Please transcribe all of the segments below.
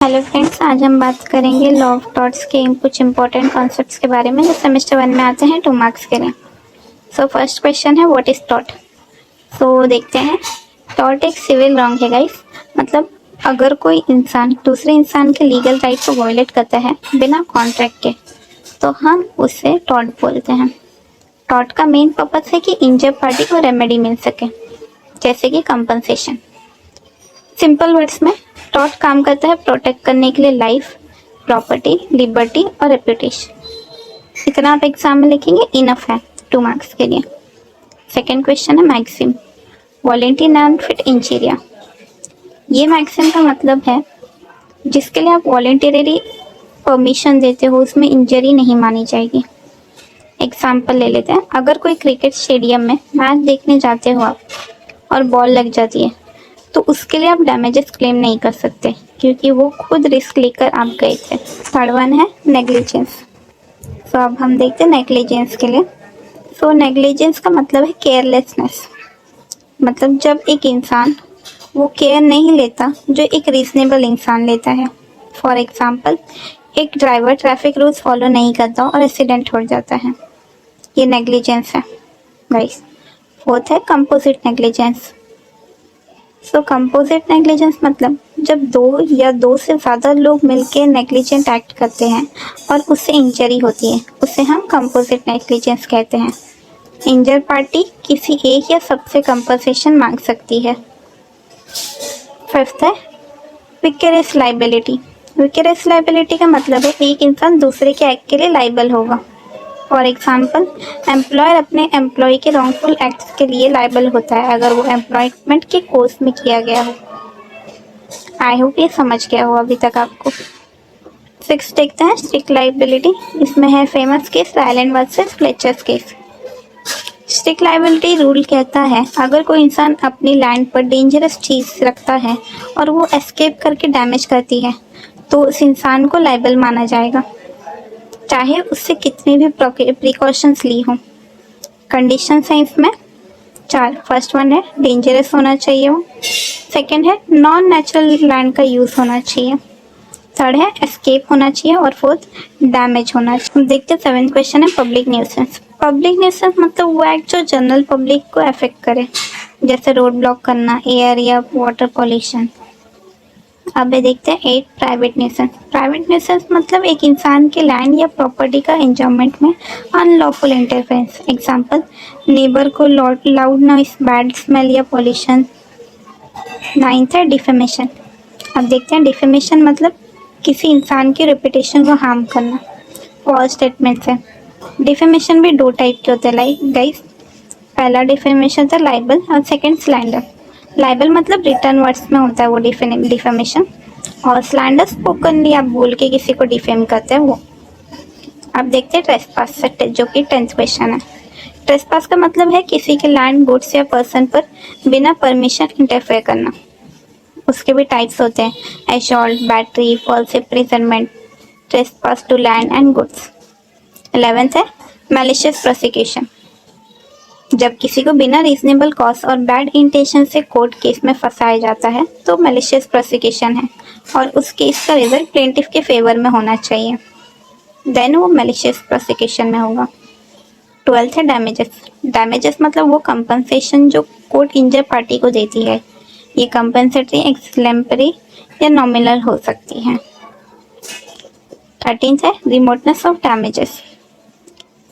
Hello friends, आज हम बात करेंगे लॉ ऑफ टॉर्ट्स के कुछ इंपॉर्टेंट कॉन्सेप्ट्स के बारे में जो सेमेस्टर 1 में आते हैं 2 मार्क्स के लिए। सो फर्स्ट क्वेश्चन है व्हाट इज टॉर्ट। सो देखते हैं। टॉर्ट एक सिविल रॉन्ग है गाइस। मतलब अगर कोई इंसान दूसरे इंसान के लीगल राइट को वायलेट करता है बिना कॉन्ट्रैक्ट के तो हम उससे टॉर्ट बोलते हैं। टॉर्ट का मेन पर्पस है कि इंजर्ड पार्टी को रेमेडी मिल सके, जैसे कि कंपनसेशन। सिंपल वर्ड्स में टॉर्ट काम करता है प्रोटेक्ट करने के लिए लाइफ, प्रॉपर्टी, लिबर्टी और रेपुटेशन। इतना आप एग्जाम में लिखेंगे इनफ है 2 मार्क्स के लिए। सेकेंड क्वेश्चन है मैक्सिम वॉलेंटी नॉन फिट इंजीरिया। ये मैक्सिम का मतलब है जिसके लिए आप वॉलेंटरी परमिशन देते हो उसमें इंजरी नहीं मानी जाएगी। एग्जाम्पल ले लेते हैं। अगर कोई क्रिकेट स्टेडियम में मैच देखने जाते हो आप और बॉल लग जाती है तो उसके लिए आप डैमेजेस क्लेम नहीं कर सकते क्योंकि वो खुद रिस्क लेकर आप गए थे। थर्ड वन है नेग्लिजेंस। तो अब हम देखते हैं नेग्लिजेंस के लिए। सो नेग्लिजेंस का मतलब है केयरलेसनेस। मतलब जब एक इंसान वो केयर नहीं लेता जो एक रीजनेबल इंसान लेता है। फॉर एग्जाम्पल, एक ड्राइवर ट्रैफिक रूल्स फॉलो नहीं करता और एक्सीडेंट हो जाता है, ये नेग्लिजेंस है गाइस। फोर्थ है कंपोजिट नेग्लिजेंस। सो कंपोजिट नेग्लिजेंस मतलब जब 2 या 2 से ज़्यादा लोग मिलकर नेग्लिजेंट एक्ट करते हैं और उससे इंजरी होती है, उसे हम कंपोजिट नेग्लिजेंस कहते हैं। इंजर पार्टी किसी एक या सबसे कंपनसेशन मांग सकती है। फिफ्थ है विकेरियस लाइबिलिटी। विकेरियस लाइबिलिटी का मतलब है एक इंसान दूसरे के एक्ट के लिए लाइबल होगा। फॉर एग्जाम्पल, एम्प्लॉयर अपने एम्प्लॉय के रॉन्गफुल एक्ट्स के लिए लाइबल होता है अगर वो एम्प्लॉयमेंट के कोर्स में किया गया हो। आई होप ये समझ गया हो अभी तक आपको। 6 देखते हैं स्ट्रिक्ट लाइबिलिटी। इसमें है famous case Ryland versus Fletcher's case. Strict liability rule कहता है अगर कोई इंसान अपनी लैंड पर डेंजरस चीज रखता है और वो एस्केप करके डैमेज करती है तो उस इंसान को लाइबल माना जाएगा, चाहे उससे कितने भी प्रिकॉशंस ली हों। कंडीशन है इसमें 4। फर्स्ट वन है डेंजरस होना चाहिए वो। सेकंड है नॉन नेचुरल लैंड का यूज़ होना चाहिए। थर्ड है एस्केप होना चाहिए और फोर्थ डैमेज होना चाहिए। देखते हैं 7th क्वेश्चन है पब्लिक न्यूसेंस। पब्लिक न्यूसेंस मतलब वो एक्ट जो जनरल पब्लिक को अफेक्ट करे, जैसे रोड ब्लॉक करना, एयर या वाटर पॉल्यूशन। अब देखते हैं 8 प्राइवेट न्यूसेंस। प्राइवेट न्यूसेंस मतलब एक इंसान के लैंड या प्रॉपर्टी का एंजॉयमेंट में अनलॉफुल इंटरफेरेंस। एग्जांपल, नेबर को लाउड नॉइस, बैड स्मेल या पॉल्यूशन। 9th है डिफेमेशन। अब देखते हैं डिफेमेशन मतलब किसी इंसान की रेपुटेशन को हार्म करना, फॉल्स स्टेटमेंट है। डिफेमेशन भी 2 टाइप के होते हैं लाइक गाइस। पहला डिफेमेशन था लाइबल और सेकंड स्लैंडर। लाइबल मतलब रिटर्न वर्ड्स में होता है वो डिफेमेशन, और स्लैंडर स्पोकनली आप बोल के किसी को डिफेम करते हैं वो। अब देखते हैं ट्रेसपास जो कि 10th क्वेश्चन है। ट्रेसपास का मतलब है किसी के लैंड, गुड्स या पर्सन पर बिना परमिशन इंटरफेयर करना। उसके भी टाइप्स होते हैं, assault, battery, false imprisonment, trespass to land and goods. 11th है मैलिशियस प्रोसिक्यूशन। जब किसी को बिना रीजनेबल कॉज और बैड इंटेंशन से कोर्ट केस में फंसाया जाता है तो मैलिशियस प्रोसिक्यूशन है और उस केस का रिजल्ट प्लेंटिफ के फेवर में होना चाहिए, देन वो मैलिशियस प्रोसिक्यूशन में होगा। 12th है डैमेजेस। डैमेजेस मतलब वो कंपनसेशन जो कोर्ट इंजर पार्टी को देती है। ये कंपनसेटरी, एक्सलेम्परी या नॉमिनल हो सकती है। 13th है रिमोटनेस ऑफ डैमेजेस।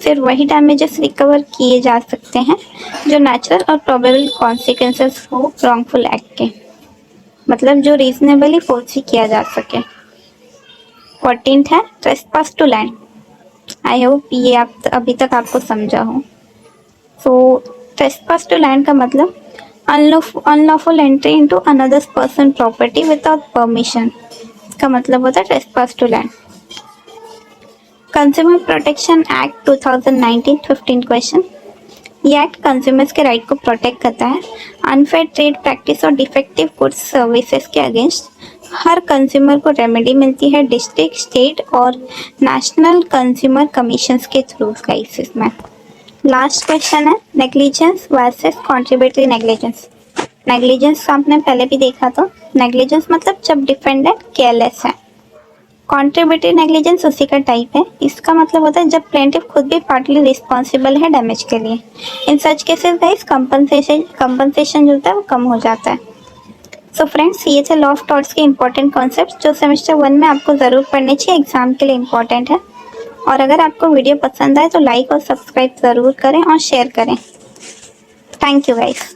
फिर वही डैमेजेस रिकवर किए जा सकते हैं जो नेचुरल और प्रोबेबल कॉन्सिक्वेंसेस हो रॉन्गफुल एक्ट के, मतलब जो रीजनेबली फोर्स किया जा सके। 14th है trespass to land. I hope ये आप अभी तक आपको समझा हो। सो ट्रेसपास टू लैंड का मतलब unlawful entry into another person property without permission का मतलब होता है trespass to land. Consumer protection act 2019 15 question. ये एक्ट कंज्यूमर्स के राइट को प्रोटेक्ट करता है अनफेयर ट्रेड प्रैक्टिस और डिफेक्टिव गुड्स सर्विसेज के अगेंस्ट। हर कंज्यूमर को रेमेडी मिलती है डिस्ट्रिक्ट, स्टेट और नेशनल कंज्यूमर कमीशंस के थ्रू केसेस में। लास्ट क्वेश्चन है negligence versus contributory negligence. Negligence आपने पहले भी देखा, तो नेग्लिजेंस मतलब जब डिफेंडेंट केयरलेस है। कॉन्ट्रीब्यूटरी नेग्लिजेंस उसी का टाइप है। इसका मतलब होता है जब प्लेंटिफ खुद भी पार्टली रिस्पॉन्सिबल है डैमेज के लिए। इन सच केसेस गाइस कंपनसेशन जो होता है वो कम हो जाता है। सो फ्रेंड्स, ये थे लॉ ऑफ टॉर्ट्स के इंपॉर्टेंट कॉन्सेप्ट्स जो सेमेस्टर 1 में आपको ज़रूर पढ़ने चाहिए, एग्जाम के लिए इंपॉर्टेंट है। और अगर आपको वीडियो पसंद आए तो लाइक और सब्सक्राइब ज़रूर करें और शेयर करें। Thank you guys.